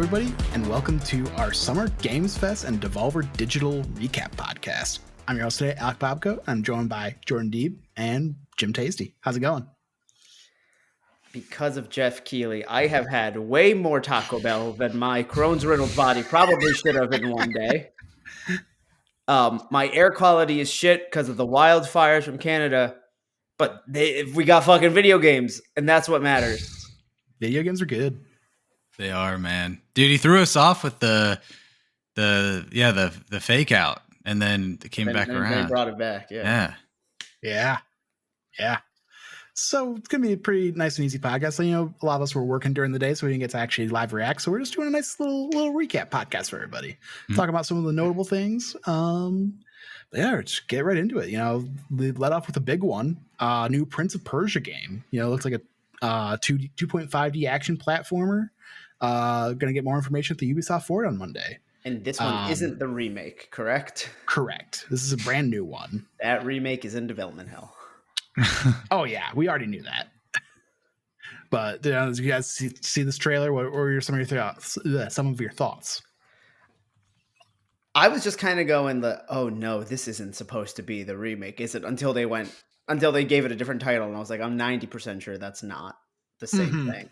everybody, and welcome to our Summer Games Fest and Devolver Digital Recap podcast. I'm your host today, Alec Bobko. I'm joined by Jordan Deeb and Jim Tasty. How's it going? Because of Jeff Keighley, I have had way more Taco Bell than my Crohn's riddled body probably should have in one day. My air quality is shit because of the wildfires from Canada, but we got fucking video games, and that's what matters. Video games are good. They are, man. Dude, he threw us off with the fake out, and then it came back around. They brought it back, Yeah. So it's going to be a pretty nice and easy podcast. So, a lot of us were working during the day, so we didn't get to actually live react. So we're just doing a nice little recap podcast for everybody. Talking about some of the notable things. Just get right into it. They let off with a big one. New Prince of Persia game. Looks like a 2.5D action platformer. Going to get more information at the Ubisoft Forward on Monday. And this one isn't the remake, correct? Correct. This is a brand new one. That remake is in development hell. Oh yeah, we already knew that. But did you guys see this trailer? What were some of your thoughts? I was just kind of going oh no, this isn't supposed to be the remake, is it? Until they gave it a different title, and I was like, I'm 90% sure that's not the same thing.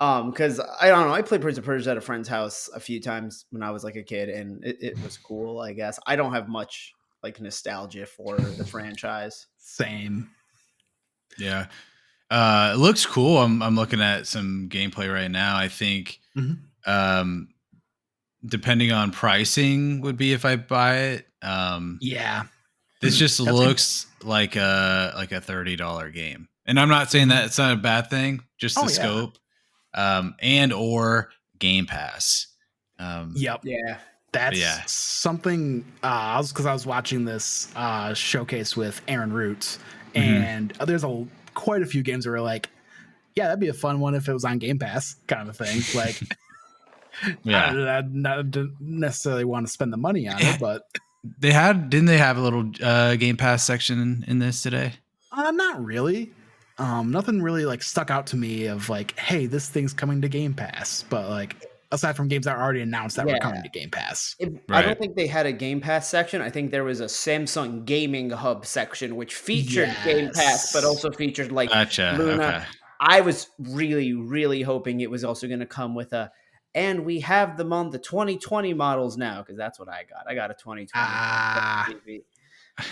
Because I don't know, I played Prince of Persia at a friend's house a few times when I was like a kid, and it was cool, I guess. I don't have much like nostalgia for the franchise. Same. Yeah. It looks cool. I'm looking at some gameplay right now. I think depending on pricing would be if I buy it. This just looks like a $30 game. And I'm not saying that it's not a bad thing, just the scope. And or Game Pass. Yep. Yeah. That's something because I was watching this showcase with Aaron Roots, and there's quite a few games that were like, yeah, that'd be a fun one if it was on Game Pass, kind of a thing. Like, I don't necessarily want to spend the money on it, but didn't they have a little Game Pass section in this today? Not really. Nothing really like stuck out to me of like, hey, this thing's coming to Game Pass, but like, aside from games that are already announced that were coming to Game Pass. I don't think they had a Game Pass section. I think there was a Samsung Gaming Hub section, which featured Game Pass, but also featured like Luna. Okay. I was really, really hoping it was also going to come with and we have them on the 2020 models now, because that's what I got. I got a 2020 TV.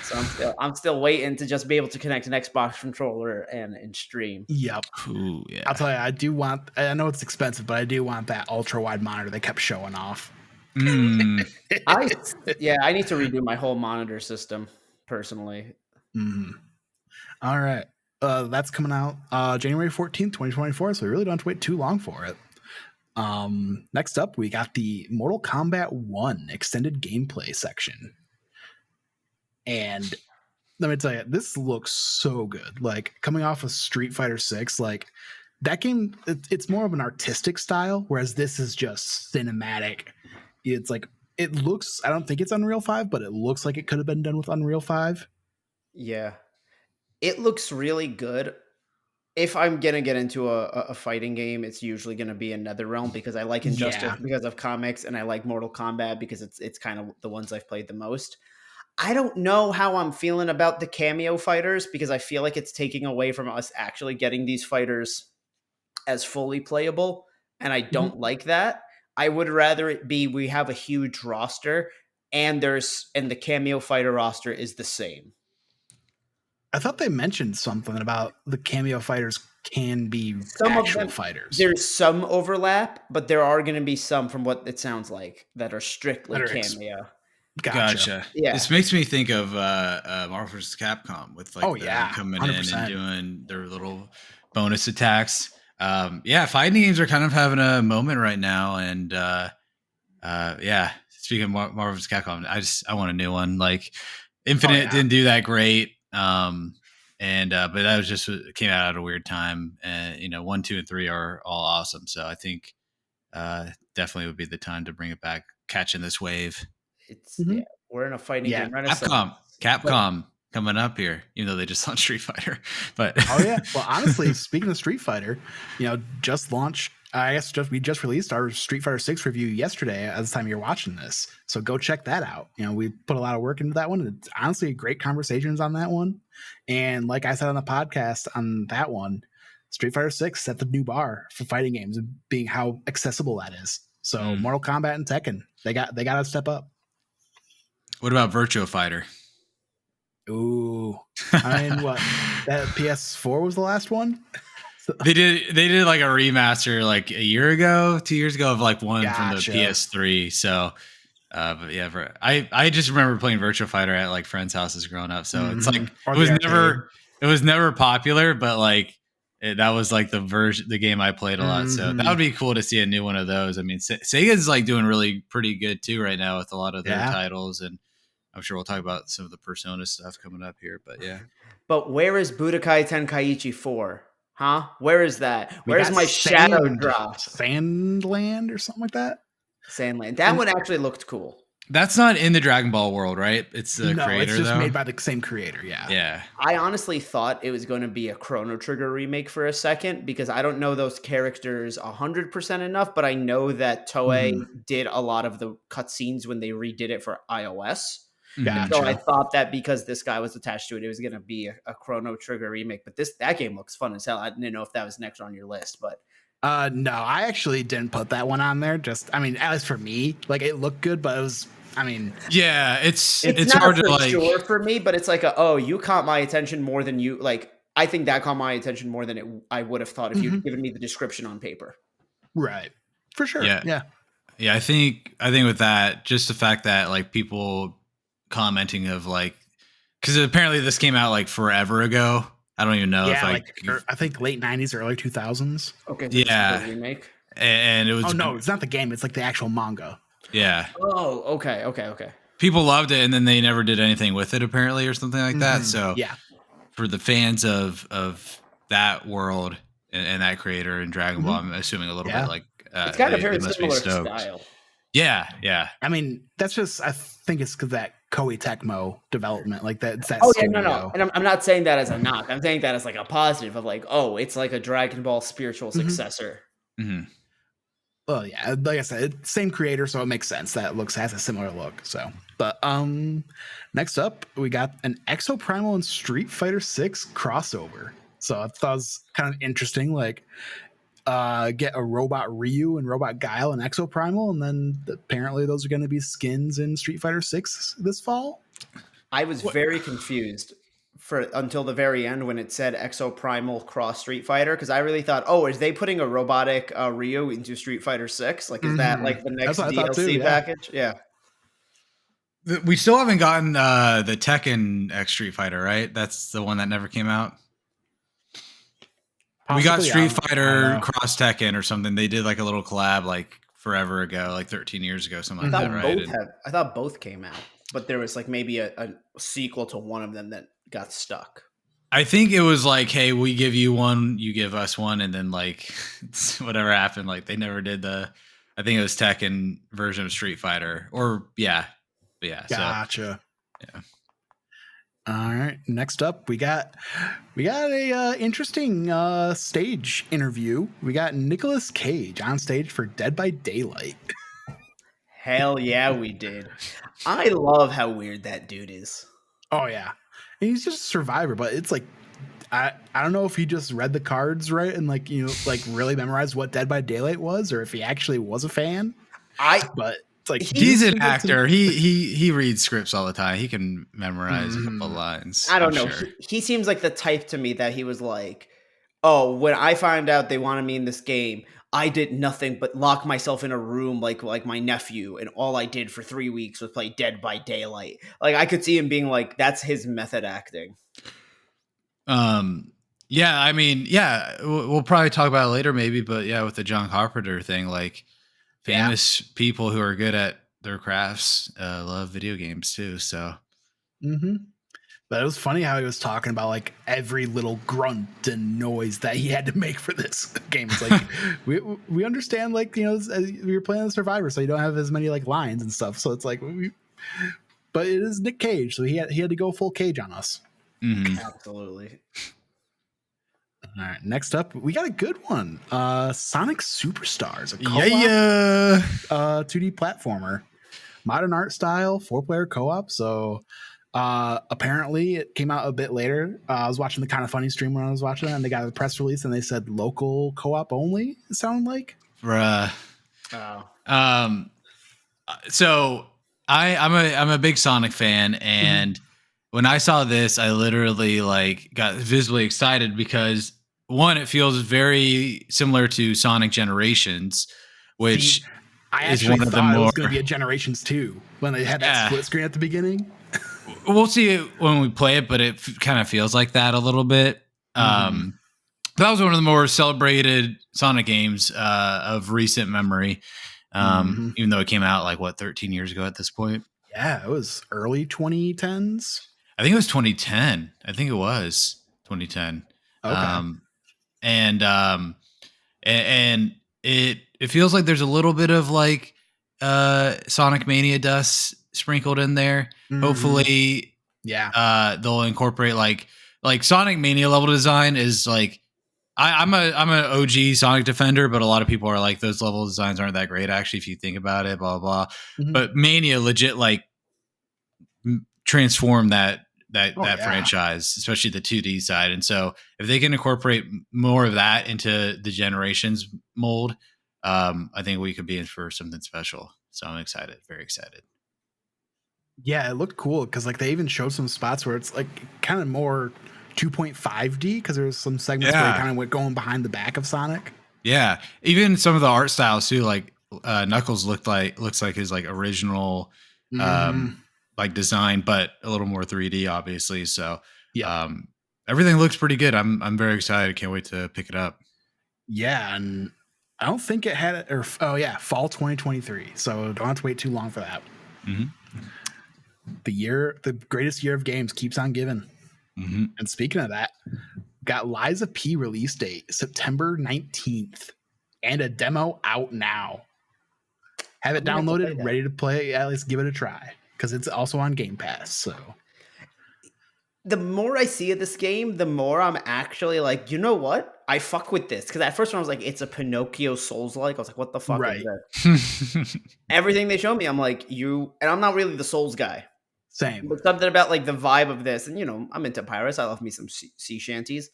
So I'm still waiting to just be able to connect an Xbox controller and stream. Yep. Ooh, yeah. I'll tell you, I know it's expensive, but I do want that ultra wide monitor they kept showing off. I need to redo my whole monitor system personally. All right. That's coming out January 14th, 2024. So we really don't have to wait too long for it. Next up, we got the Mortal Kombat 1 extended gameplay section. And let me tell you, this looks so good. Like, coming off of Street Fighter 6, like that game, it's more of an artistic style, whereas this is just cinematic. It's like, it looks, I don't think it's Unreal 5, but it looks like it could have been done with Unreal 5. Yeah. It looks really good. If I'm going to get into a fighting game, it's usually going to be NetherRealm, because I like Injustice because of comics, and I like Mortal Kombat because it's kind of the ones I've played the most. I don't know how I'm feeling about the cameo fighters, because I feel like it's taking away from us actually getting these fighters as fully playable, and I don't like that. I would rather it be we have a huge roster and the cameo fighter roster is the same. I thought they mentioned something about the cameo fighters can be actual fighters. There's some overlap, but there are going to be some, from what it sounds like, that are strictly cameo. Gotcha. Yeah. This makes me think of Marvel vs. Capcom with like them coming 100%. In and doing their little bonus attacks. Fighting games are kind of having a moment right now, and speaking of Marvel vs. Capcom, I want a new one. Like Infinite didn't do that great, but that was just came out at a weird time. And 1, 2, and 3 are all awesome. So I think definitely would be the time to bring it back, catching this wave. We're in a fighting game renaissance. Capcom coming up here, even though they just launched Street Fighter. But well, honestly, speaking of Street Fighter, just launched I guess we just released our Street Fighter 6 review yesterday at the time you're watching this. So go check that out. We put a lot of work into that one. It's honestly great conversations on that one. And like I said on the podcast on that one, Street Fighter 6 set the new bar for fighting games and being how accessible that is. So Mortal Kombat and Tekken, they got to step up. What about Virtua Fighter? Ooh. I mean, what? That PS4 was the last one? They did like a remaster like a year ago, 2 years ago of like one from the PS3. So, but yeah, I just remember playing Virtua Fighter at like friends' houses growing up. So it's like it was never popular, but like that was like the game I played a lot. So that would be cool to see a new one of those. I mean, Sega's like doing really pretty good too right now with a lot of their titles, and I'm sure we'll talk about some of the Persona stuff coming up here. But yeah, but where is Budokai Tenkaichi 4? Huh? Where is that? Where's my Shadow Drop? Sandland or something like that? Sandland. That one actually looked cool. That's not in the Dragon Ball world, right? It's the creator, it's just though. Made by the same creator, yeah. Yeah. I honestly thought it was going to be a Chrono Trigger remake for a second because I don't know those characters 100% enough, but I know that Toei did a lot of the cutscenes when they redid it for iOS. Gotcha. So I thought that because this guy was attached to it, it was going to be a Chrono Trigger remake. But that game looks fun as hell. I didn't know if that was next on your list, but no, I actually didn't put that one on there. At least for me, like it looked good, but it was. I mean, yeah, it's not hard for to like. Sure for me, but it's like you caught my attention more than you like. I think that caught my attention more than I would have thought if you'd given me the description on paper. Right, for sure. Yeah. I think with that, just the fact that like people commenting of like, because apparently this came out like forever ago. I don't even know if I think late 90s or early 2000s. Okay. So yeah. Remake. And it was. Oh no, it's not the game. It's like the actual manga. Yeah. Oh, okay. People loved it, and then they never did anything with it, apparently, or something like that. So yeah, for the fans of that world and that creator and Dragon Ball, I'm assuming a little bit like it's kind of very similar style. Yeah. I mean, that's just I think it's because that Koei Tecmo development, like that. It's that. Oh yeah, no. And I'm not saying that as a knock. I'm saying that as like a positive of like, it's like a Dragon Ball spiritual successor. Mm-hmm. Well, yeah, like I said, same creator, so it makes sense that it has a similar look. So, but next up we got an Exoprimal and Street Fighter 6 crossover. So I thought it was kind of interesting, like get a Robot Ryu and Robot Guile and Exoprimal, and then apparently those are going to be skins in Street Fighter 6 this fall. I was very confused until the very end when it said Exoprimal cross Street Fighter, because I really thought, is they putting a robotic Ryu into Street Fighter 6? Like, is that like the next DLC package? Yeah. We still haven't gotten the Tekken X Street Fighter, right? That's the one that never came out. Possibly, we got Street Fighter cross Tekken or something. They did like a little collab like forever ago, like 13 years ago, something like that, right? I thought both came out, but there was like maybe a sequel to one of them that got stuck. I think it was like, hey, we give you one, you give us one, and then like whatever happened, like they never did I think it was Tekken version of Street Fighter, or yeah. Gotcha. So, yeah. All right. Next up, we got a interesting stage interview. We got Nicolas Cage on stage for Dead by Daylight. Hell yeah, we did. I love how weird that dude is. Oh yeah, and he's just a survivor, but it's like I don't know if he just read the cards right and like really memorized what Dead by Daylight was, or if he actually was a fan. But it's like he's an actor. He reads scripts all the time. He can memorize a couple lines. I don't know. Sure. He seems like the type to me that he was like, when I found out they wanted me in this game, I did nothing but lock myself in a room like my nephew, and all I did for 3 weeks was play Dead by Daylight. Like I could see him being like, that's his method acting. Yeah, I mean, yeah, we'll probably talk about it later maybe, but yeah, with the John Carpenter thing, like famous people who are good at their crafts love video games too, so. But it was funny how he was talking about like every little grunt and noise that he had to make for this game. It's like we understand, like, you're playing the Survivor, so you don't have as many like lines and stuff. So it's like, but it is Nick Cage, so he had to go full Cage on us. Absolutely. All right, next up, we got a good one. Sonic Superstars, a co-op 2D platformer. Modern art style, 4-player co-op. So apparently it came out a bit later. I was watching the Kind of Funny stream when I was watching it, and they got a press release and they said local co-op only, it sounded like. Bruh. Oh. So I'm a big Sonic fan, and when I saw this, I literally like got visibly excited because one, it feels very similar to Sonic Generations, which I actually thought it was going to be a Generations 2 when they had that split screen at the beginning. We'll see it when we play it, but it kind of feels like that a little bit. That was one of the more celebrated Sonic games of recent memory. Even though it came out like 13 years ago at this point. Yeah, it was early 2010s. I think it was 2010. I think it was 2010. Okay. And it feels like there's a little bit of like Sonic Mania dust sprinkled in there. Hopefully, they'll incorporate like Sonic Mania level design is like. I'm an OG Sonic defender, but a lot of people are like those level designs aren't that great actually if you think about it, blah blah. But Mania legit like transformed that franchise, especially the 2D side. And so if they can incorporate more of that into the Generations mold, I think we could be in for something special. So I'm excited, very excited. Yeah, it looked cool because like they even showed some spots where it's like kind of more 2.5D because there's some segments where he kind of went going behind the back of Sonic. Yeah, even some of the art styles too. Like Knuckles looks like his like original like design, but a little more 3D, obviously. So everything looks pretty good. I'm very excited. Can't wait to pick it up. Yeah, and I don't think it had it. Or fall 2023. So don't have to wait too long for that. The greatest year of games keeps on giving. And speaking of that, got Liza P release date September 19th and a demo out now. Have it downloaded, ready to play. At least give it a try because it's also on Game Pass. So the more I see of this game, the more I'm actually like, you know what? I fuck with this because at first when I was like, it's a Pinocchio Souls-like. I was like, what the fuck is that? Everything they showed me, I'm like, and I'm not really the Souls guy. Same. But something about like the vibe of this, and I'm into pirates. I love me some sea shanties.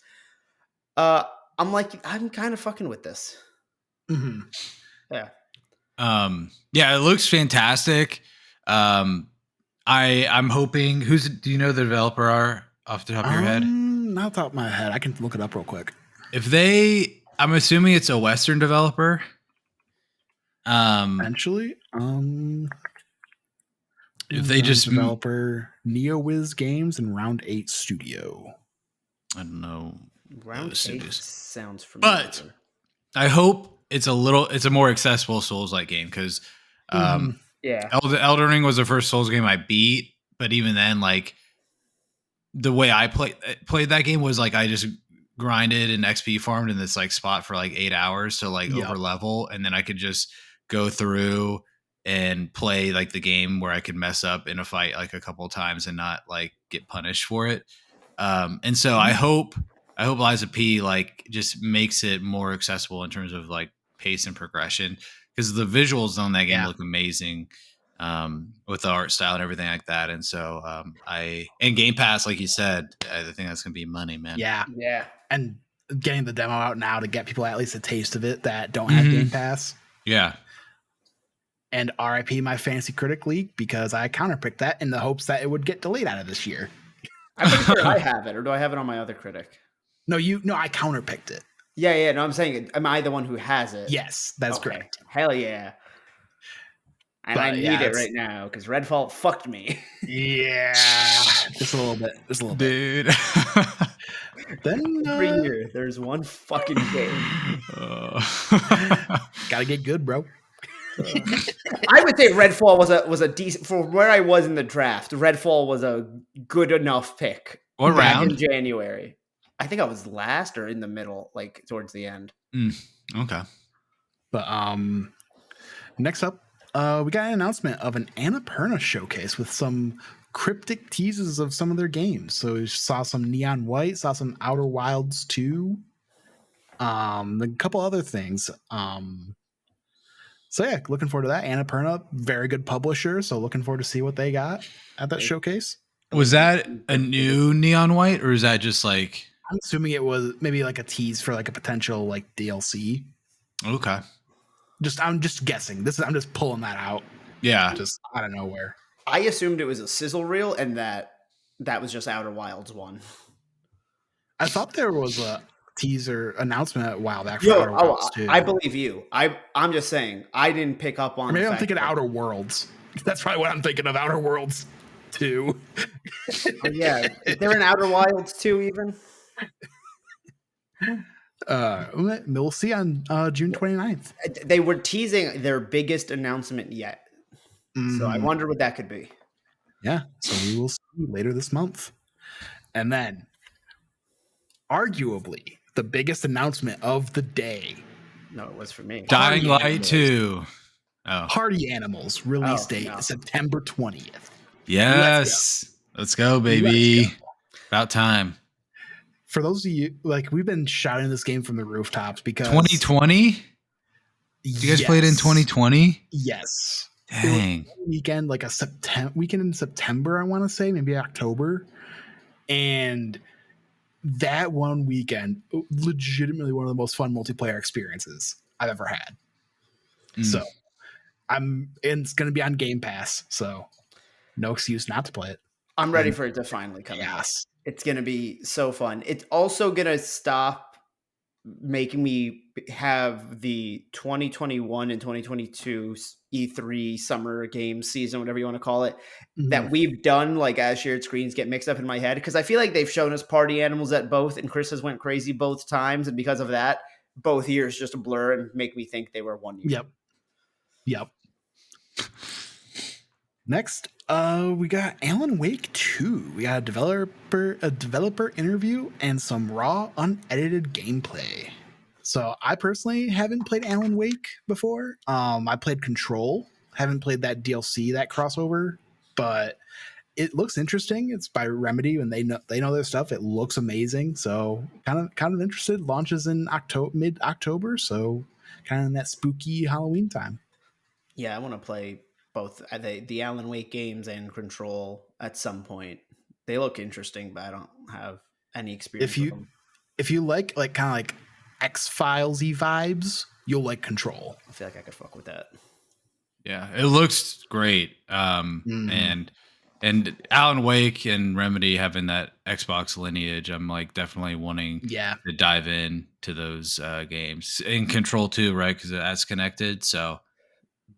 I'm like, I'm kind of fucking with this. Yeah. Yeah, it looks fantastic. I'm hoping. Do you know the developer are off the top of your head? Not off the top of my head. I can look it up real quick. I'm assuming it's a Western developer. Eventually, if they just developer NeoWiz Games and Round 8 Studio. I don't know. Round 8 sounds familiar. But I hope it's a more accessible Souls-like game because Elden Ring was the first Souls game I beat, but even then, like the way I played that game was like I just grinded and XP farmed in this like spot for like 8 hours to like over level, and then I could just go through and play like the game where I could mess up in a fight like a couple of times and not like get punished for it. And so I hope Liza P like just makes it more accessible in terms of like pace and progression because the visuals on that game look amazing with the art style and everything like that. And so and Game Pass, like you said, I think that's gonna be money, man. Yeah. And getting the demo out now to get people at least a taste of it that don't have Game Pass. Yeah. And RIP my Fantasy Critic League because I counterpicked that in the hopes that it would get delayed out of this year. I'm pretty sure I have it, or do I have it on my other critic? No, I counterpicked it. Yeah. No, I'm saying, am I the one who has it? Yes, that's correct. Hell yeah. And I need it right now because Redfall fucked me. Yeah, just a little bit. Dude. Then every year there's one fucking game. Gotta get good, bro. I would say Redfall was a decent for where I was in the draft. Redfall was a good enough pick. What round? In January. I think I was last or in the middle, like towards the end. Okay. But next up, we got an announcement of an Annapurna showcase with some cryptic teases of some of their games. So we saw some Neon White, saw some Outer Wilds 2. A couple other things. So yeah, looking forward to that. Annapurna, very good publisher. So looking forward to see what they got at that showcase. Was that a new Neon White, or is that just like? I'm assuming it was maybe like a tease for like a potential like DLC. Okay. I'm just guessing. I'm just pulling that out. Yeah. Just out of nowhere. I assumed it was a sizzle reel and that was just Outer Wilds 1. I thought there was a teaser announcement a while back for Outer Worlds too. I believe you. I'm just saying I didn't pick up on. Or maybe I'm thinking Outer Worlds. That's probably what I'm thinking of. Outer Worlds 2. Yeah, is there an Outer Wilds 2 even? We'll see on June 29th. They were teasing their biggest announcement yet, so I wonder what that could be. Yeah, so we will see later this month, and then arguably the biggest announcement of the day. No, it was for me. Dying Light 2. Oh. Party Animals release date September 20th. Yes. Let's go, baby. Let's go. About time. For those of you, like, we've been shouting this game from the rooftops because 2020? You guys played in 2020? Yes. Dang. Weekend, like a weekend in September, I want to say, maybe October. And that one weekend, legitimately one of the most fun multiplayer experiences I've ever had. So it's going to be on Game Pass, so no excuse not to play it. I'm ready for it to finally come out. It's going to be so fun. It's also going to stop making me have the 2021 and 2022 E3 summer game season, whatever you want to call it, that we've done, like as shared screens, get mixed up in my head. Because I feel like they've shown us Party Animals at both, and Chris has went crazy both times. And because of that, both years just a blur and make me think they were one year. Yep. Next, we got Alan Wake 2. We got a developer interview and some raw, unedited gameplay. So I personally haven't played Alan Wake before. I played Control. Haven't played that DLC, that crossover, but it looks interesting. It's by Remedy, and they know their stuff. It looks amazing. So kind of interested. Launches in mid-October, so kind of in that spooky Halloween time. Yeah, I want to play both the Alan Wake games and Control at some point. They look interesting, but I don't have any experience with them. If you like kind of like X-Files-y vibes, you'll like Control. I feel like I could fuck with that. Yeah, it looks great. And Alan Wake and Remedy having that Xbox lineage, I'm like definitely wanting to dive in to those games. And Control too, right? Because that's connected. So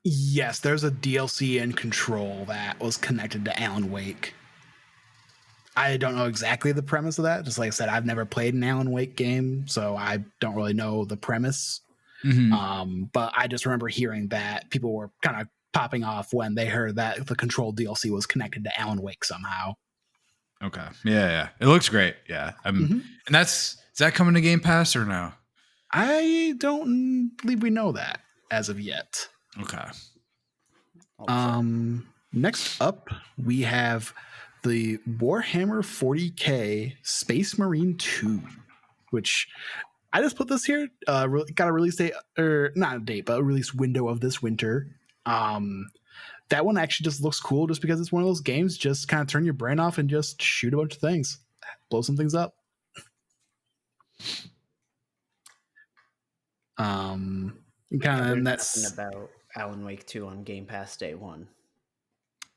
yes, there's a DLC in Control that was connected to Alan Wake. I don't know exactly the premise of that. Just like I said, I've never played an Alan Wake game, so I don't really know the premise. But I just remember hearing that people were kind of popping off when they heard that the Control DLC was connected to Alan Wake somehow. Okay. Yeah. It looks great. Yeah. And is that coming to Game Pass or no? I don't believe we know that as of yet. Okay. Next up, we have the Warhammer 40K Space Marine 2, which I just put this here. Got a release date, or not a date, but a release window of this winter. That one actually just looks cool just because it's one of those games, just kind of turn your brain off and just shoot a bunch of things, blow some things up. Kind of that's about Alan Wake 2 on Game Pass day one.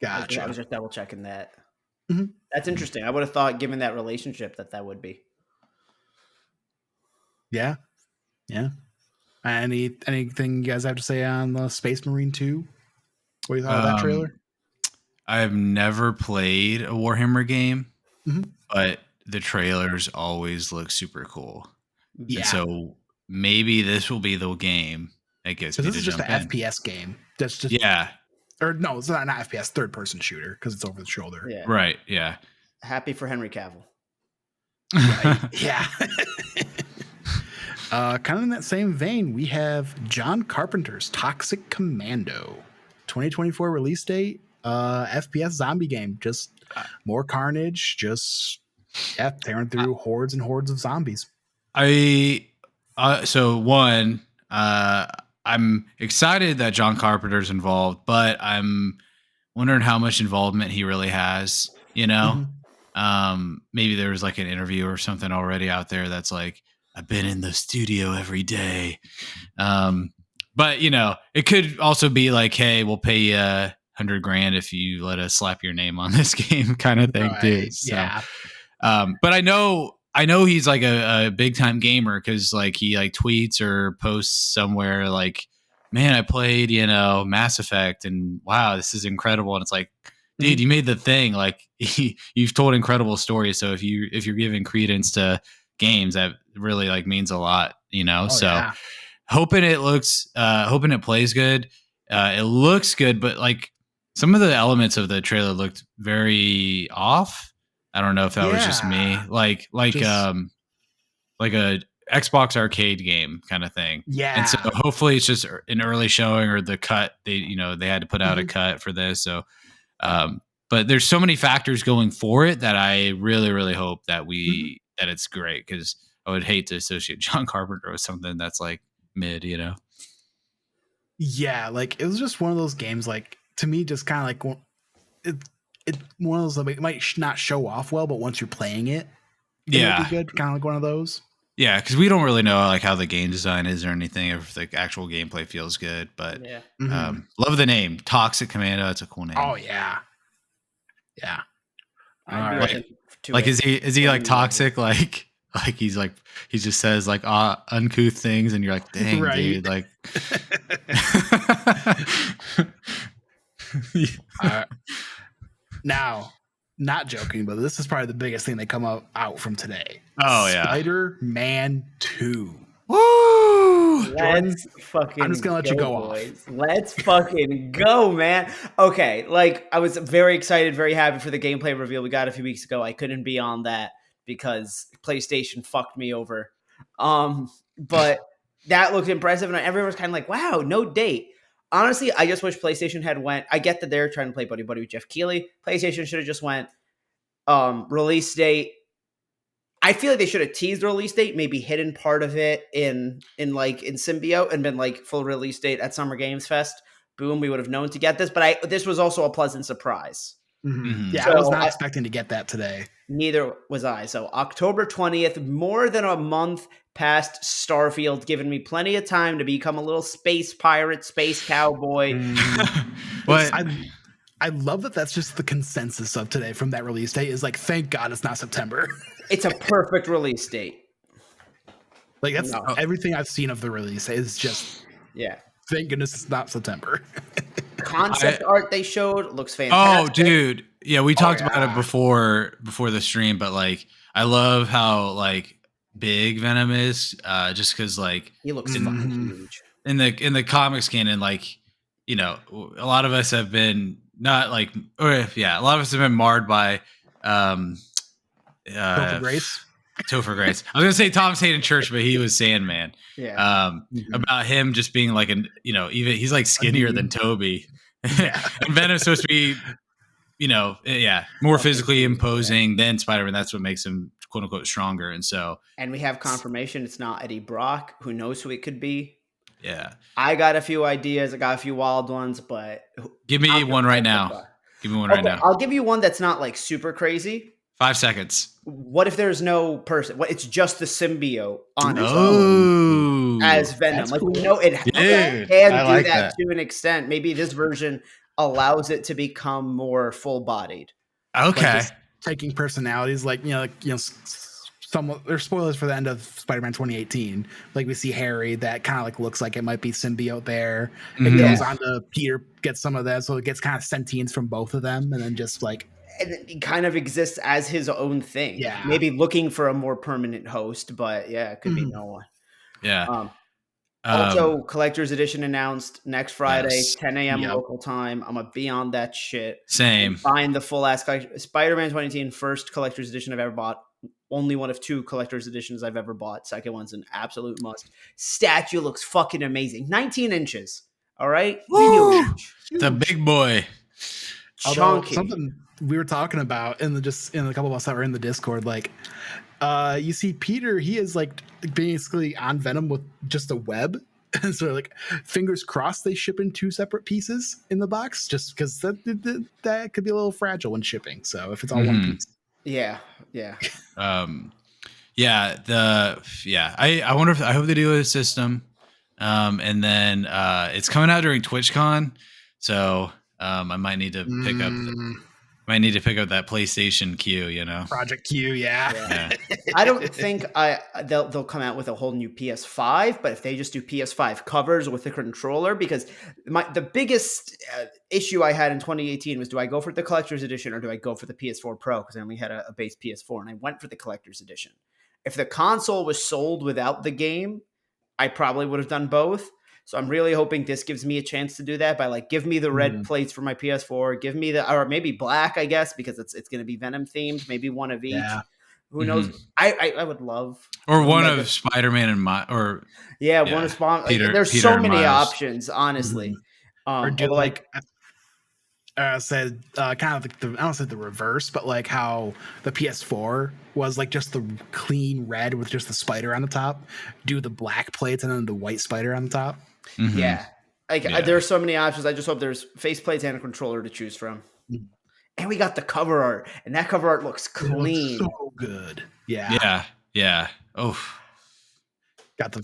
Gotcha. I was just double checking that. That's interesting. I would have thought, given that relationship, that would be. Yeah. Anything you guys have to say on the Space Marine 2? What do you thought of that trailer? I have never played a Warhammer game, but the trailers always look super cool. Yeah. And so maybe this will be the game that gets me to jump in. This is just an FPS game. That's just Or no, it's not an FPS, third-person shooter because it's over the shoulder. Yeah. Right. Yeah. Happy for Henry Cavill. Right. Yeah. Kind of in that same vein, we have John Carpenter's Toxic Commando, 2024 release date. FPS zombie game, just more carnage, just tearing through hordes and hordes of zombies. I So one, I'm excited that John Carpenter's involved, but I'm wondering how much involvement he really has. Maybe there was like an interview or something already out there that's like, I've been in the studio every day. But it could also be like, hey, we'll pay you $100,000 if you let us slap your name on this game, kind of thing, too. So, yeah. But I know he's like a big time gamer because like he like tweets or posts somewhere like, man, I played Mass Effect and wow, this is incredible. And it's like, dude, you made the thing. Like you've told incredible stories. So if you're giving credence to games, that really like means a lot. So hoping it plays good. It looks good, but like some of the elements of the trailer looked very off. I don't know if that was just me, like a Xbox arcade game kind of thing. Yeah. And so hopefully it's just an early showing or the cut. They had to put out a cut for this. So, but there's so many factors going for it that I really, really hope that that it's great, because I would hate to associate John Carpenter with something that's like mid, Yeah, like it was just one of those games, like to me, just kind of like it's one of those, like, it might not show off well, but once you're playing it, might be good. Kind of like one of those. Yeah, because we don't really know like how the game design is or anything, if the actual gameplay feels good. But love the name, Toxic Commando. It's a cool name. Oh yeah. Like is he like toxic? Like he just says like uncouth things, and you're like, dang, dude, like. Now, not joking, but this is probably the biggest thing that come out from today. Oh yeah, Spider-Man 2. Woo! Let's fucking. I'm just gonna let you go boys. off. Let's fucking go, man. Okay, like I was very excited, very happy for the gameplay reveal we got a few weeks ago. I couldn't be on that because PlayStation fucked me over. But that looked impressive, and everyone was kind of like, "Wow, no date." Honestly, I just wish PlayStation had went. I get that they're trying to play buddy with Jeff Keighley. PlayStation should have just went release date. I feel like they should have teased the release date, maybe hidden part of it in Symbiote, and been like full release date at Summer Games Fest. Boom, we would have known to get this. But this was also a pleasant surprise. Yeah, so I was not expecting to get that today. Neither was I. So October 20th, more than a month past Starfield, giving me plenty of time to become a little space pirate, space cowboy. But I love that that's just the consensus of today from that release date, is like, thank God it's not September. It's a perfect release date. Like that's everything I've seen of the release is just, thank goodness it's not September. Concept art they showed looks fantastic. Oh, dude. Yeah, we talked about it before the stream, but like I love how like big Venom is, just because like he looks fucking huge. In the comics canon, like, a lot of us have been a lot of us have been marred by Topher Grace. Topher Grace. I was gonna say Thomas Hayden Church, but he was Sandman. Yeah. About him just being like even he's like skinnier than Toby. And Venom's supposed to be, more physically imposing than Spider-Man. That's what makes him quote unquote stronger. And so, and we have confirmation it's not Eddie Brock. Who knows who it could be? Yeah. I got a few ideas. I got a few wild ones, but give me one right now. Give me one right now. I'll give you one that's not like super crazy. 5 seconds. What if there's no person? What, it's just the symbiote on his own as Venom. Like, cool. It can do that to an extent. Maybe this version allows it to become more full-bodied. Okay. Like taking personalities, some there's spoilers for the end of Spider-Man 2018. Like we see Harry that kind of like looks like it might be symbiote there. It goes on to Peter, gets some of that, so it gets kind of sentience from both of them, and then just like. And he kind of exists as his own thing. Yeah. Maybe looking for a more permanent host, but it could be no one. Yeah. Also, Collector's Edition announced next Friday, 10 a.m. local time. I'm going to be on that shit. Same. Find the full ass Spider-Man 2018, first Collector's Edition I've ever bought. Only one of 2 Collector's Editions I've ever bought. Second one's an absolute must. Statue looks fucking amazing. 19 inches. All right? Huge. The big boy. Chunky. we were talking about in a couple of us that were in the Discord, like you see Peter, he is like basically on Venom with just a web. And so like fingers crossed they ship in 2 separate pieces in the box, just because that could be a little fragile when shipping. So if it's all one piece. Yeah. I wonder if I hope they do a system. And then it's coming out during TwitchCon. So I might need to pick up that PlayStation queue, Project Q, yeah. I don't think they'll come out with a whole new PS5, but if they just do PS5 covers with the controller, because the biggest issue I had in 2018 was, do I go for the collector's edition or do I go for the PS4 Pro? Because I only had a base PS4, and I went for the collector's edition. If the console was sold without the game, I probably would have done both. So I'm really hoping this gives me a chance to do that by like, give me the red plates for my PS4, give me or maybe black, I guess, because it's going to be Venom themed, maybe one of each. Yeah. Who knows? I would love, or one of Spider-Man and one of Spider-Man. There's Peter so many options, honestly. Or do like said kind of like I don't say the reverse, but like how the PS4 was like just the clean red with just the spider on the top. Do the black plates and then the white spider on the top. Mm-hmm. Yeah. There are so many options. I just hope there's faceplates and a controller to choose from. And we got the cover art, and that cover art looks clean. So good. Yeah. Yeah. Oh. Got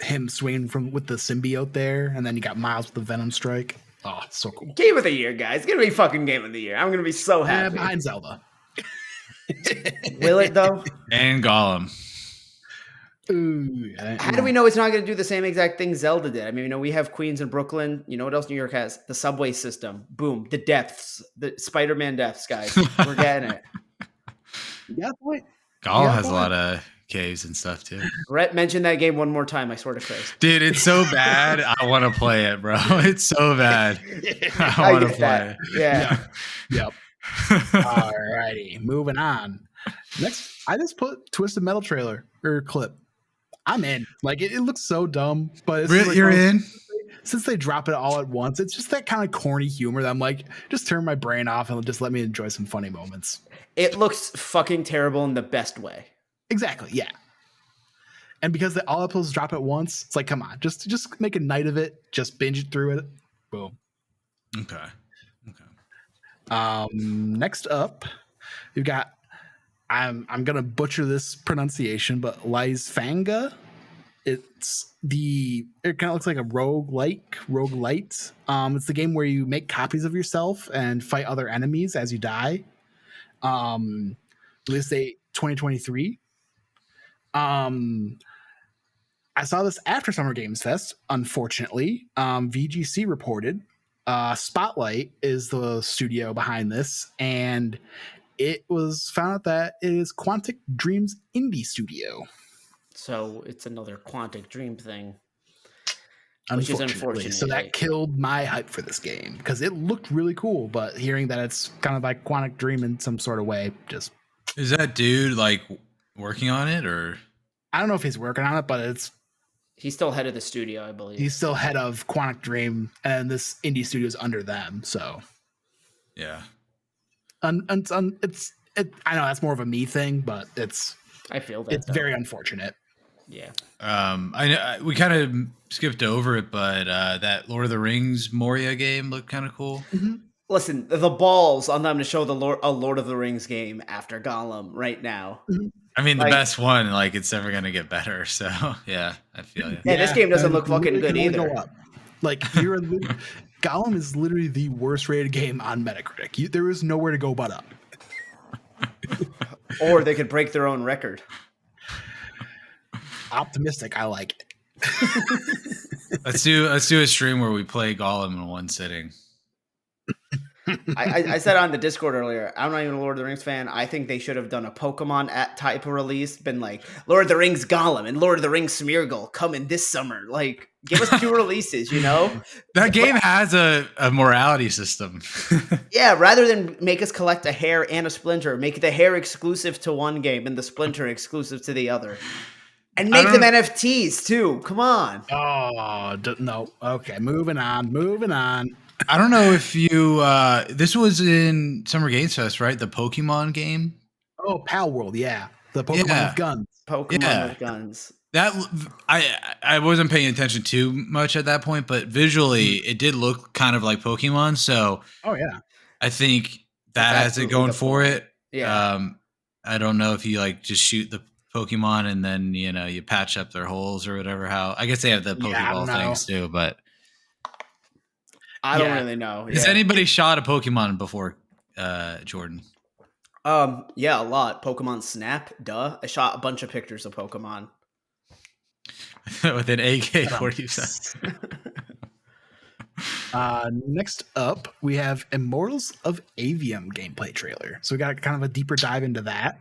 him swinging with the symbiote there, and then you got Miles with the Venom strike. Oh, so cool. Game of the year, guys. It's going to be fucking game of the year. I'm going to be so happy. Behind Zelda. Will it, though? And Gollum. Ooh, how do we know it's not going to do the same exact thing Zelda did? I mean, we have Queens and Brooklyn. You know what else New York has? The subway system. Boom. The depths. The Spider-Man depths, guys. We're getting it. Yeah, boy. Gollum has a lot of caves and stuff, too. Rhett, mention that game one more time. I swear to Christ. Dude, it's so bad. I want to play it, bro. It's so bad. I want to play it. Yeah. Yep. All righty. Moving on. Next, I just put Twisted Metal trailer or clip. I'm in. Like it looks so dumb, but it's really, you're in. Since they drop it all at once, it's just that kind of corny humor that I'm like, just turn my brain off and just let me enjoy some funny moments. It looks fucking terrible in the best way. Exactly. Yeah. And because all episodes drop at once, it's like, come on, just make a night of it. Just binge it through it. Boom. Okay. Next up, you've got. I'm gonna butcher this pronunciation, but Lysfanga. It kind of looks like a roguelite. It's the game where you make copies of yourself and fight other enemies as you die. Release date 2023. I saw this after Summer Games Fest, unfortunately. VGC reported Spotlight is the studio behind this, and it was found out that it is Quantic Dream's indie studio. So it's another Quantic Dream thing, which is unfortunate. So that killed my hype for this game because it looked really cool, but hearing that it's kind of like Quantic Dream in some sort of way, just is that dude like working on it, or I don't know if he's working on it, but he's still head of the studio, I believe. He's still head of Quantic Dream, and this indie studio is under them. So yeah. I know that's more of a me thing, but I feel that it's very unfortunate. Yeah. We kind of skipped over it, but that Lord of the Rings Moria game looked kind of cool. Mm-hmm. Listen, the balls on them to show a Lord of the Rings game after Gollum right now. Mm-hmm. I mean, the best one, like it's never going to get better. So yeah, I feel you. Yeah, this game doesn't look fucking good either. Like Gollum is literally the worst rated game on Metacritic. There is nowhere to go but up. Or they could break their own record. Optimistic. I like it. Let's do a stream where we play Gollum in one sitting. I said on the Discord earlier, I'm not even a Lord of the Rings fan. I think they should have done a Pokemon type of release, been like Lord of the Rings Gollum and Lord of the Rings Smeargle coming this summer. Like, give us 2 releases, you know? That game has a morality system. Yeah, rather than make us collect a hair and a splinter, make the hair exclusive to one game and the splinter exclusive to the other. And make them NFTs too. Come on. Oh, no. Okay, moving on. I don't know if you. This was in Summer Game Fest, right? The Pokemon game. Oh, Pal World, yeah, the Pokemon with guns. Pokemon with guns. That I wasn't paying attention too much at that point, but visually it did look kind of like Pokemon. So, I think that has it going for it. Yeah. I don't know if you like just shoot the Pokemon and then you patch up their holes or whatever. How I guess they have the Pokeball things too, but I don't really know. Has anybody shot a Pokemon before, Jordan? Yeah, a lot. Pokemon Snap, duh. I shot a bunch of pictures of Pokemon. With an AK-47. Next up, we have Immortals of Avium gameplay trailer. So we got kind of a deeper dive into that.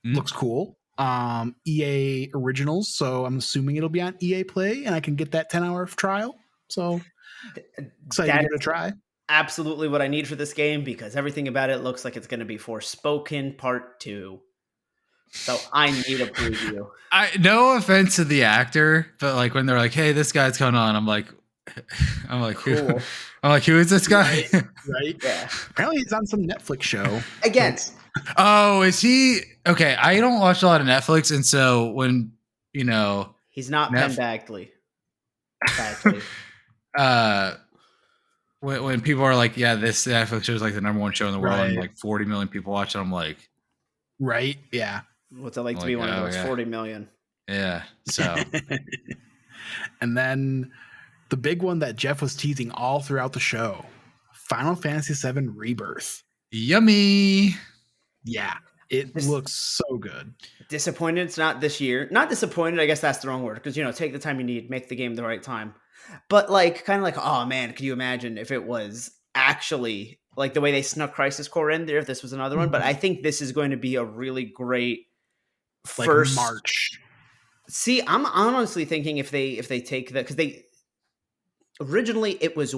Looks cool. EA Originals, so I'm assuming it'll be on EA Play, and I can get that 10-hour trial. So excited to give it a try. Absolutely what I need for this game, because everything about it looks like it's going to be Forspoken Part 2. So I need a preview. No offense to the actor, but like when they're like, "Hey, this guy's coming on," I'm like, cool. who is this guy? Right? Yeah. Apparently, he's on some Netflix show again. Oh, is he? Okay, I don't watch a lot of Netflix, and so when he's not Penn Badgley. When people are like, "Yeah, this Netflix show is like the number one show in the world," and like 40 million people watch it, I'm like, right? Yeah. What's it like to be one of those 40 million? Yeah. So, and then the big one that Jeff was teasing all throughout the show, Final Fantasy VII Rebirth. Yummy. Yeah, it looks so good. Disappointed it's not this year. Not disappointed, I guess that's the wrong word, because take the time you need, make the game the right time. But like, kind of like, oh man, could you imagine if it was actually like the way they snuck Crisis Core in there, if this was another one? But I think this is going to be a really great first March. See, I'm honestly thinking if they take that, because they originally it was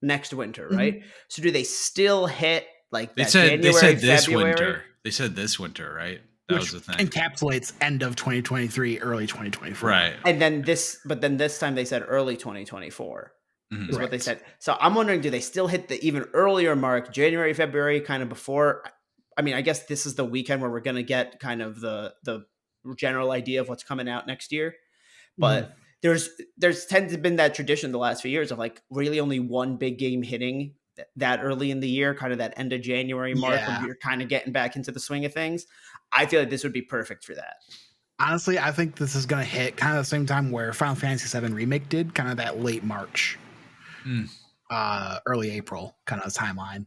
next winter, right? So do they still hit like that January, this February? winter? They said this winter, right? That was the thing. Encapsulates end of 2023, early 2024. Right. And then this time they said early 2024 is what they said. So I'm wondering, do they still hit the even earlier mark, January, February, kind of before? I mean, I guess this is the weekend where we're going to get kind of the general idea of what's coming out next year. But there's tended to been that tradition the last few years of like really only one big game hitting that early in the year, kind of that end of January mark when you're kind of getting back into the swing of things. I feel like this would be perfect for that. Honestly, I think this is going to hit kind of the same time where Final Fantasy VII Remake did, kind of that late March, early April kind of timeline.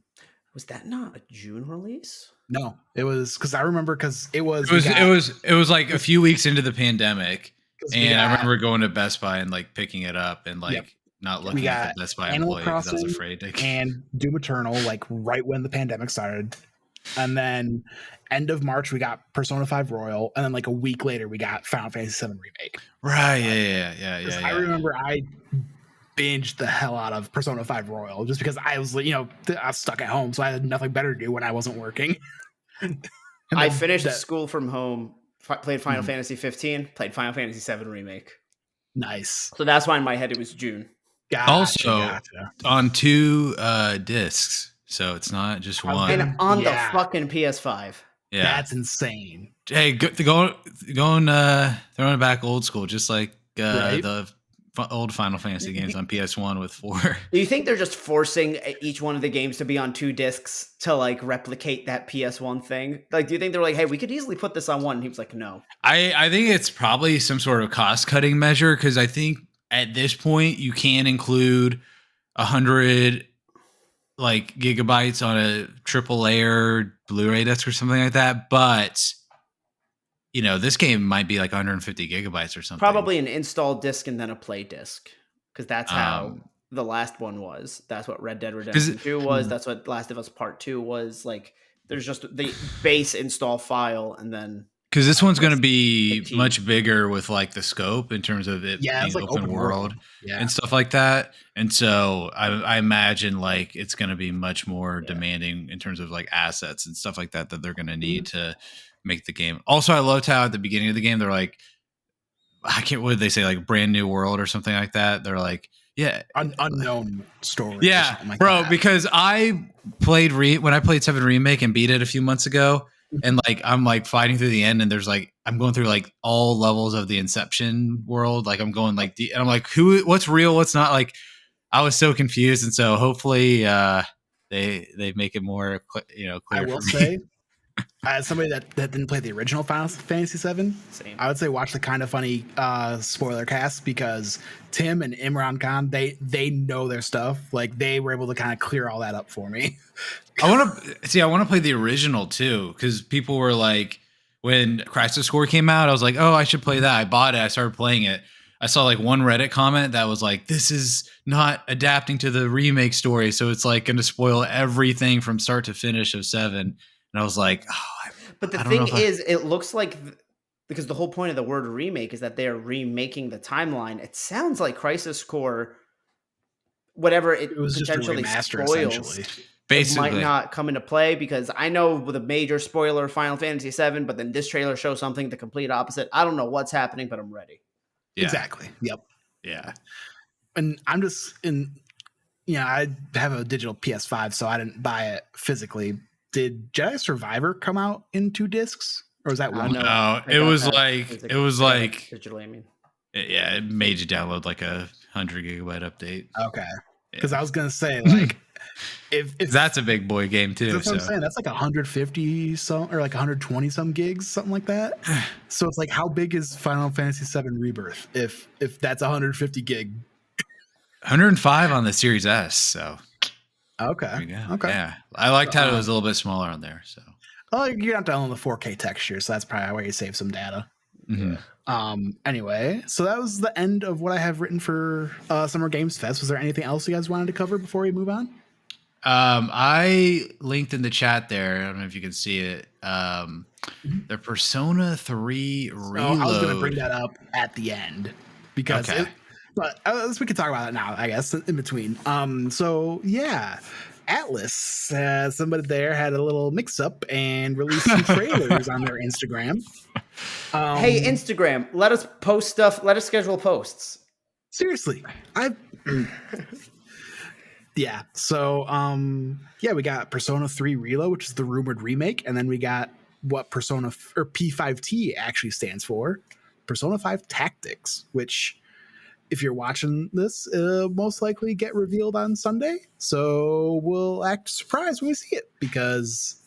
Was that not a June release? No, it was because I remember it was like a few weeks into the pandemic, and I remember going to Best Buy and like picking it up and like not looking at the Best Buy employee because I was afraid to. And Doom Eternal, like right when the pandemic started, and then end of March we got Persona 5 Royal, and then like a week later we got Final Fantasy VII Remake. Right? Yeah. I remember I binged the hell out of Persona 5 Royal just because I was I was stuck at home, so I had nothing better to do when I wasn't working. I finished school from home, played Final Fantasy 15, played Final Fantasy 7 Remake. Nice. So that's why in my head it was June. Gotcha. On 2 discs, so it's not just one. And on the fucking PS5. Yeah, that's insane. Hey, going throwing it back old school, just like the old Final Fantasy games on PS1 with 4. Do you think they're just forcing each one of the games to be on 2 discs to like replicate that PS1 thing? Like, do you think they're like, hey, we could easily put this on one? And he was like, no. I think it's probably some sort of cost cutting measure, because I think at this point you can include 100 like gigabytes on a triple layer Blu-ray disc or something like that, but this game might be like 150 gigabytes or something. Probably an install disc and then a play disc, because that's how the last one was. That's what Red Dead Redemption 2 was. That's what Last of Us Part 2 was. Like, there's just the base install file, and then because this one's going to be much bigger with like the scope in terms of it being like open world and stuff like that. And so I imagine like it's going to be much more demanding in terms of like assets and stuff like that they're going to need to make the game. Also, I loved how at the beginning of the game they're like, what did they say, like brand new world or something like that? They're like, Yeah, unknown story. Yeah, or something like bro. that. Because I played when I played 7 Remake and beat it a few months ago, and like I'm like fighting through the end, and there's like I'm going through like all levels of the Inception world. Like I'm going like and I'm like, what's real, what's not? Like I was so confused, and so hopefully they make it more clear. I will for me. say, as somebody that didn't play the original Final Fantasy VII, I would say watch the Kind of Funny spoiler cast, because Tim and Imran Khan, they know their stuff. Like they were able to kind of clear all that up for me. I want to play the original too, because people were like, when Crisis Core came out, I was like, oh, I should play that. I bought it. I started playing it. I saw like one Reddit comment that was like, this is not adapting to the remake story, so it's like going to spoil everything from start to finish of 7. And I was like, oh, but the thing is, it looks like because the whole point of the word remake is that they are remaking the timeline. It sounds like Crisis Core, whatever it was potentially just a remaster, spoils, basically, might not come into play, because I know with a major spoiler Final Fantasy VII, but then this trailer shows something the complete opposite. I don't know what's happening, but I'm ready. Yeah. Exactly. Yep. Yeah. And I'm just I have a digital PS5, so I didn't buy it physically. Did Jedi Survivor come out in 2 discs, or was that one? No, it was like digitally. I mean, it made you download like 100 gigabyte update. Okay, because I was gonna say like if that's a big boy game too. That's what I'm saying. That's like 150 some or like 120 some gigs, something like that. So it's like, how big is Final Fantasy VII Rebirth if that's 150 gig? 105 on the Series S. So okay. Yeah, I liked how it was a little bit smaller on there. So you're not downloading the 4K texture, so that's probably where you save some data. Mm-hmm. Anyway, so that was the end of what I have written for Summer Games Fest. Was there anything else you guys wanted to cover before we move on? I linked in the chat there. I don't know if you can see it. The Persona 3 Reload. I was going to bring that up at the end because, but we can talk about it now, I guess, in between. So yeah, Atlas, somebody there had a little mix-up and released some trailers on their Instagram. Hey, Instagram, let us post stuff. Let us schedule posts. Seriously, yeah. So, we got Persona 3 Reload, which is the rumored remake, and then we got what Persona or P5T actually stands for, Persona 5 Tactics, which, if you're watching this, most likely get revealed on Sunday. So we'll act surprised when we see it, because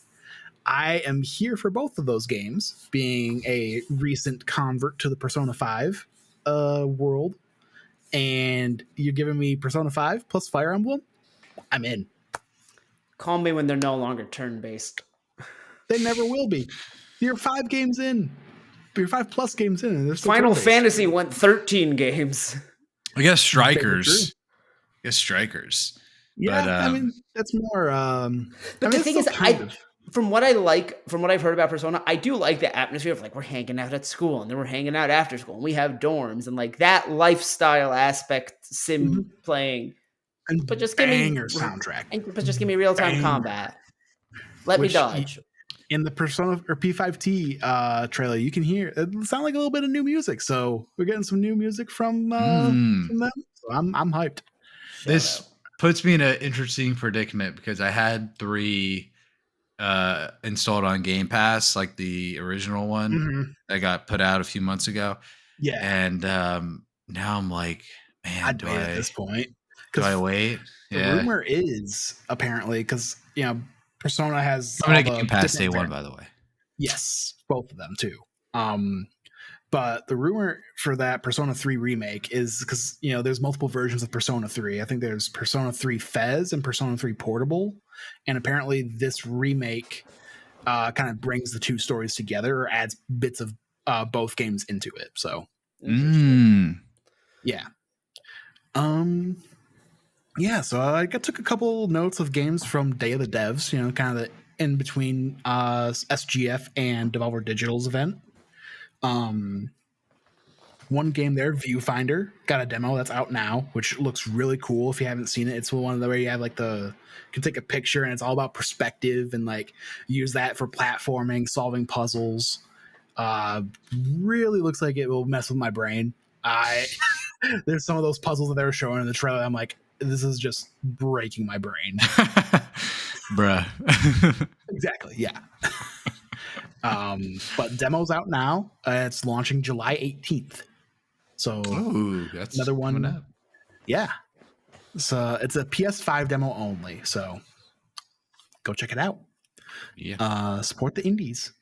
I am here for both of those games, being a recent convert to the Persona 5 world. And you're giving me Persona 5 plus Fire Emblem? I'm in. Call me when they're no longer turn-based. They never will be. You're 5 games in. You're 5 plus games in. And they're still Final Fantasy went 13 games. I guess Strikers. Yeah, but, I mean, that's more... but the thing is, from what I've heard about Persona, I do like the atmosphere of like, we're hanging out at school and then we're hanging out after school and we have dorms and like that lifestyle aspect sim playing. And but just give me soundtrack. But just give me real-time combat. Let me dodge. In the Persona or P5T trailer, you can hear it sound like a little bit of new music. So we're getting some new music from them. So I'm hyped. This puts me in an interesting predicament because I had 3 installed on Game Pass, like the original one that got put out a few months ago. Yeah. And now I'm like, man, I'd wait at this point. Do I wait? The rumor is apparently, because Persona has Game Pass Day 1, by the way. Yes, both of them too. But the rumor for that Persona 3 remake is because there's multiple versions of Persona 3. I think there's Persona 3 Fez and Persona 3 Portable, and apparently this remake kind of brings the 2 stories together or adds bits of both games into it. So, yeah. Yeah, so I took a couple notes of games from Day of the Devs, kind of the in between SGF and Devolver Digital's event. One game there, Viewfinder, got a demo that's out now, which looks really cool. If you haven't seen it, it's one of the where you have like you can take a picture and it's all about perspective and like use that for platforming, solving puzzles. Really looks like it will mess with my brain. There's some of those puzzles that they were showing in the trailer. I'm like, this is just breaking my brain. Bruh. Exactly. Yeah. But demo's out now. It's launching July 18th. So that's another one. Yeah. So it's a PS5 demo only. So go check it out. Yeah. Support the indies.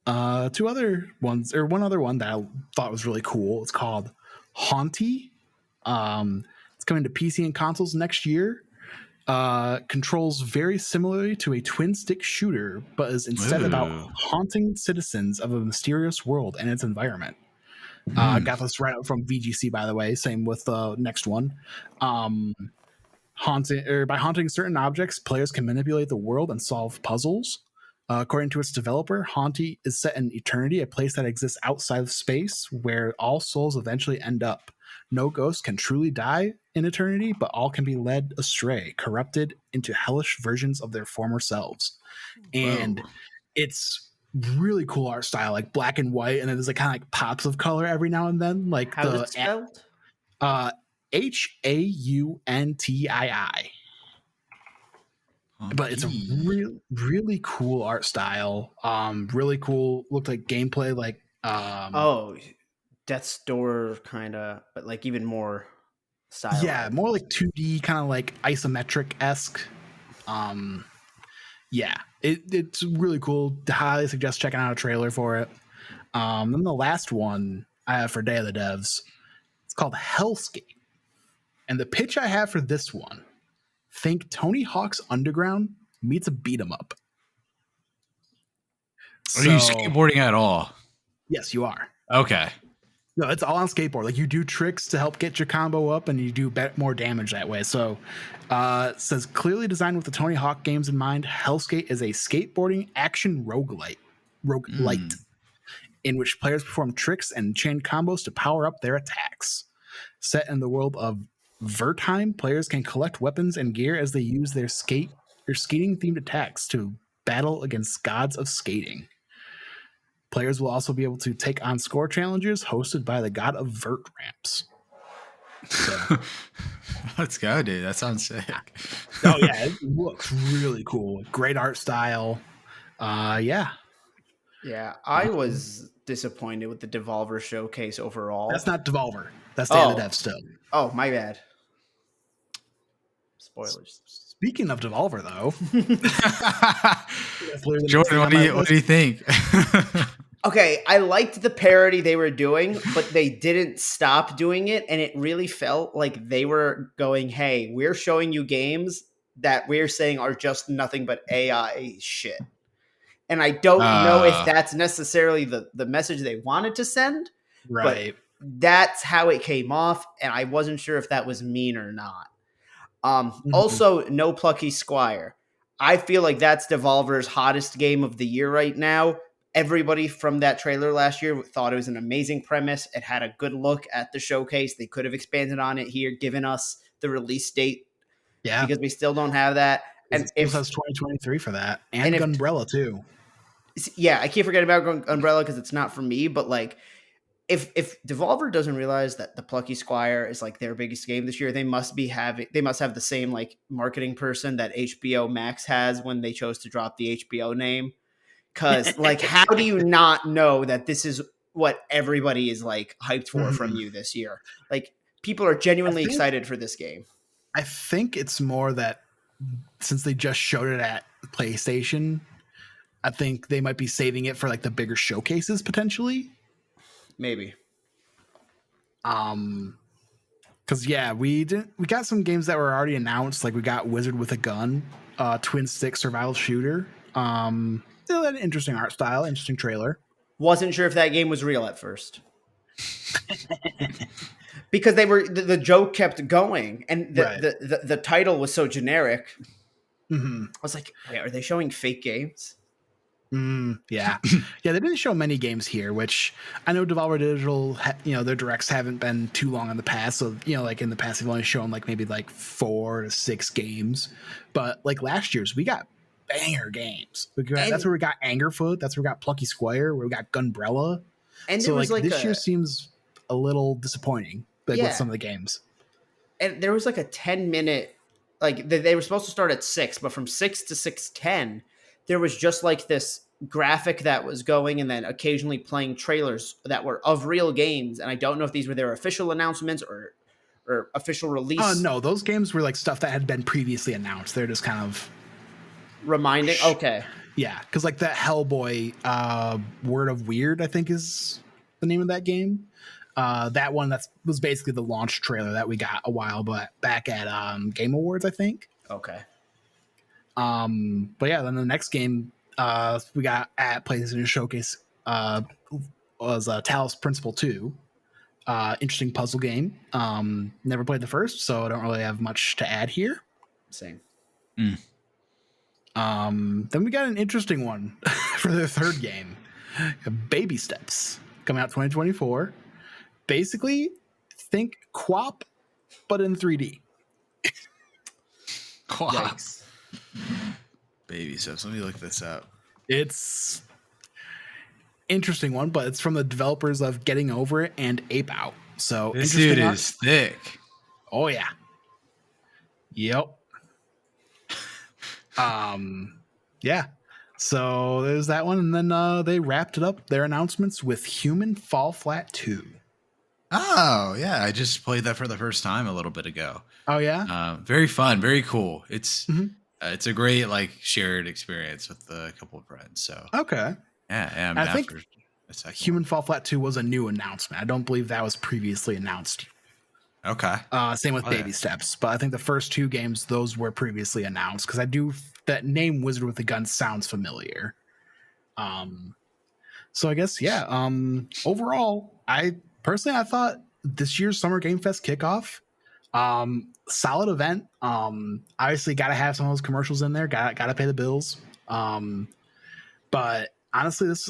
Two other ones, or one other one that I thought was really cool. It's called Haunty. It's coming to PC and consoles next year. Controls very similarly to a twin stick shooter, but is instead about haunting citizens of a mysterious world and its environment. Got this right out from VGC, by the way. Same with the next one. By haunting certain objects, players can manipulate the world and solve puzzles. According to its developer, Haunty is set in eternity, a place that exists outside of space where all souls eventually end up. No ghost can truly die in eternity, but all can be led astray, corrupted into hellish versions of their former selves. And it's really cool art style, like black and white, and then there's like kind of like pops of color every now and then. Like how's it spelled? HAUNTII. But it's a really cool art style. Really cool. Looked like gameplay, like Death's Door kind of, but like even more stylized. Yeah, more like 2D, kind of like isometric-esque. Yeah, it's really cool. Highly suggest checking out a trailer for it. Then the last one I have for Day of the Devs, it's called Hellscape. And the pitch I have for this one, think Tony Hawk's Underground meets a beat 'em up. Are you skateboarding at all? Yes, you are. Okay. No, it's all on skateboard. Like you do tricks to help get your combo up, and you do more damage that way. So, it says clearly designed with the Tony Hawk games in mind. Hellskate is a skateboarding action roguelite, in which players perform tricks and chain combos to power up their attacks. Set in the world of Vertheim, players can collect weapons and gear as they use their skating themed attacks to battle against gods of skating. Players will also be able to take on score challenges hosted by the god of vert ramps. So. Let's go, dude. That sounds sick. Oh yeah, it looks really cool. Great art style. Yeah. Yeah, I was disappointed with the Devolver showcase overall. That's not Devolver. That's Day of the Devs still. Oh, my bad. Spoilers. Speaking of Devolver, though, Jordan, what do you think? Okay, I liked the parody they were doing, but they didn't stop doing it, and it really felt like they were going, "Hey, we're showing you games that we're saying are just nothing but AI shit." And I don't know if that's necessarily the message they wanted to send, right? But that's how it came off, and I wasn't sure if that was mean or not. Also, no Plucky Squire. I feel like that's Devolver's hottest game of the year right now. Everybody from that trailer last year thought it was an amazing premise. It had a good look at the showcase. They could have expanded on it here, given us the release date. Yeah. Because we still don't have that. And it has 2023 for that. And Gunbrella too. Yeah, I keep forgetting about Umbrella because it's not for me, but like if Devolver doesn't realize that the Plucky Squire is like their biggest game this year, they must have the same like marketing person that HBO Max has when they chose to drop the HBO name. Cause like, how do you not know that this is what everybody is like hyped for from you this year? Like people are genuinely excited for this game. I think it's more that since they just showed it at PlayStation, I think they might be saving it for like the bigger showcases potentially. Maybe. Cause yeah, we got some games that were already announced. Like we got Wizard with a Gun, twin stick survival shooter. An interesting art style, interesting trailer. Wasn't sure if that game was real at first. Because the joke kept going and the title was so generic. I was like, wait, are they showing fake games? Yeah. They didn't show many games here, which I know Devolver Digital, their directs haven't been too long in the past. So, like in the past, they've only shown like maybe like 4 to 6 games. But like last year's, we got banger games. That's where we got Angerfoot. That's where we got Plucky Squire, where we got Gunbrella. And so like this year seems a little disappointing. with some of the games. And there was like a 10-minute, like they were supposed to start at 6, but from 6 to 6:10, there was just like this graphic that was going and then occasionally playing trailers that were of real games. And I don't know if these were their official announcements or official release. No, those games were like stuff that had been previously announced. They're just kind of reminding. Okay. Yeah, because like that Hellboy Word of Weird, I think is the name of that game. That one was basically the launch trailer that we got a while back at Game Awards, I think. Okay. But yeah, then the next game we got at PlayStation Showcase was Talos Principle 2. Interesting puzzle game. Never played the first, so I don't really have much to add here. Same. Then we got an interesting one for their third game, Baby Steps, coming out 2024. Basically, think QWOP, but in 3D. QWOP. Yikes. Baby Steps. Let me look this up. It's interesting one, but it's from the developers of Getting Over It and Ape Out. So this dude is thick. Oh yeah. Yep. Yeah. So there's that one, and then they wrapped it up their announcements with Human Fall Flat 2. Oh yeah, I just played that for the first time a little bit ago. Oh yeah. Very fun, very cool. It's a great like shared experience with a couple of friends. So okay. Yeah. I think Human Fall Flat 2 was a new announcement. I don't believe that was previously announced. Okay. Same with Baby Steps, but I think the first two games, those were previously announced because that name Wizard with a Gun sounds familiar. So I guess, yeah. Overall, I thought this year's Summer Game Fest Kickoff, solid event. Obviously got to have some of those commercials in there. Got to pay the bills. But honestly, this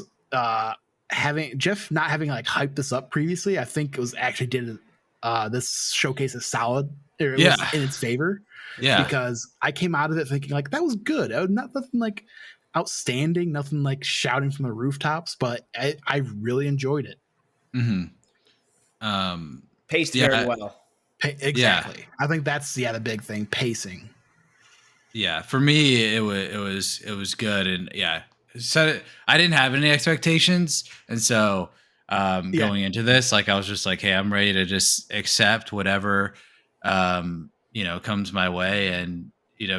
Jeff not having like hyped this up previously, I think it was actually did this showcase is solid. It was in its favor. Yeah, because I came out of it thinking like that was good. Nothing like outstanding, nothing like shouting from the rooftops, but I really enjoyed it. Paced very well. Exactly. I think that's the big thing, pacing. Yeah, for me it was good, and so I didn't have any expectations, and so going into this, like I was just like, hey, I'm ready to just accept whatever comes my way, and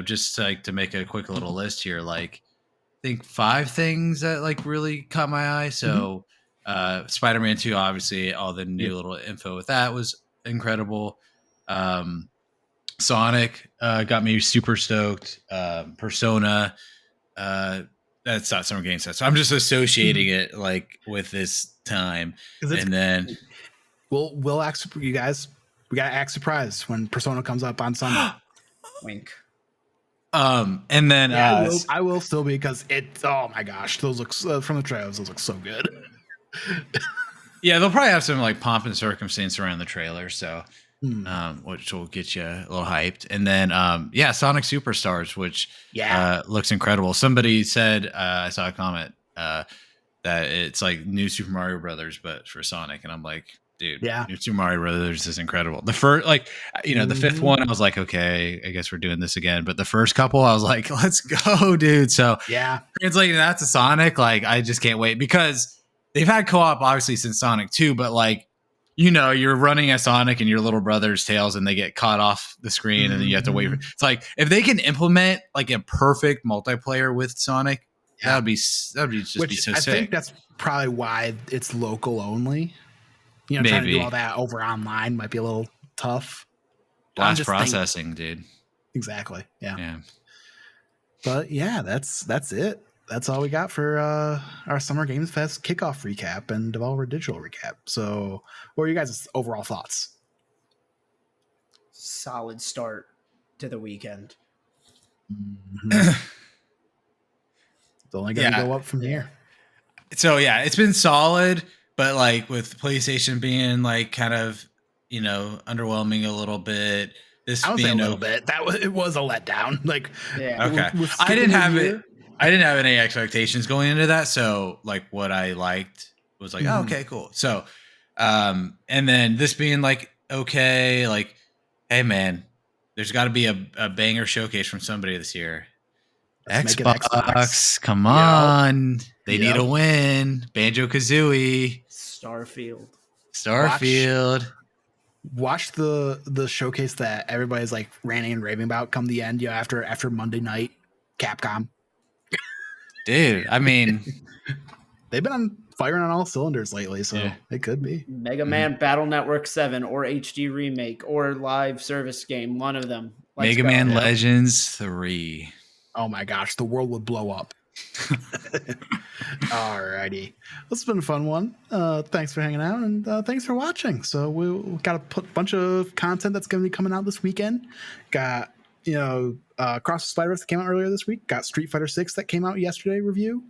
just like to make a quick little list here, like I think 5 things that like really caught my eye. So Spider-Man 2, obviously all the new little info with that was incredible. Sonic got me super stoked. Persona, that's not Summer Game Fest, so I'm just associating it like with this time. And then we'll act you guys. We gotta act surprised when Persona comes up on Sunday. Wink. And then I will still be, because oh my gosh, those look from the trailers. Those look so good. Yeah, they'll probably have some like pomp and circumstance around the trailer, so which will get you a little hyped. And then Sonic Superstars, which looks incredible. Somebody said I saw a comment that it's like new Super Mario Brothers but for Sonic, and I'm like, dude, new Super Mario Brothers is incredible. The first, the fifth one, I was like, okay, I guess we're doing this again. But the first couple, I was like, let's go, dude. So translating that to Sonic, like I just can't wait, because they've had co-op obviously since Sonic 2, but like, you're running as Sonic and your little brother's Tails, and they get caught off the screen, and then you have to wait. It's like, if they can implement like a perfect multiplayer with Sonic, that'd be so sick. I think that's probably why it's local only. Trying to do all that over online might be a little tough. Blast processing, dude. Exactly. Yeah. But that's it. That's all we got for our Summer Games Fest kickoff recap and Devolver Digital recap. So what are you guys' overall thoughts? Solid start to the weekend. It's only going to go up from here. So it's been solid. But like with PlayStation being like kind of, underwhelming a little bit. I would say a little bit. It was a letdown. Like, okay, I didn't have any expectations going into that. So like what I liked was like, oh, okay, cool. So, and then this being like okay. Like, hey man, there's got to be a banger showcase from somebody this year. Let's Xbox, make it Xbox. come on. They need a Yep. win. Banjo-Kazooie. Starfield. Watch the showcase that everybody's like ranting and raving about come the end, after Monday night. Capcom. Dude, I mean, they've been firing on all cylinders lately, so it could be. Mega Man Battle Network 7 or HD remake or live service game, one of them. Mega Man Legends 3. Oh my gosh, the world would blow up. Alrighty, this has been a fun one. Thanks for hanging out, and thanks for watching. So we've got a bunch of content that's going to be coming out this weekend. Got Cross the Spider-Verse that came out earlier this week. Got Street Fighter 6 that came out yesterday review.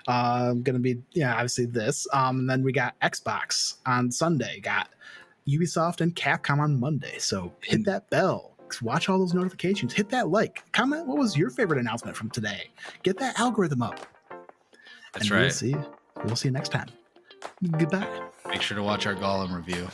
Going to be obviously this. And then we got Xbox on Sunday. Got Ubisoft and Capcom on Monday. So hit that bell. Watch all those notifications. Hit that like. Comment what was your favorite announcement from today. Get that algorithm up. That's right. We'll see you next time. Goodbye. Make sure to watch our Gollum review.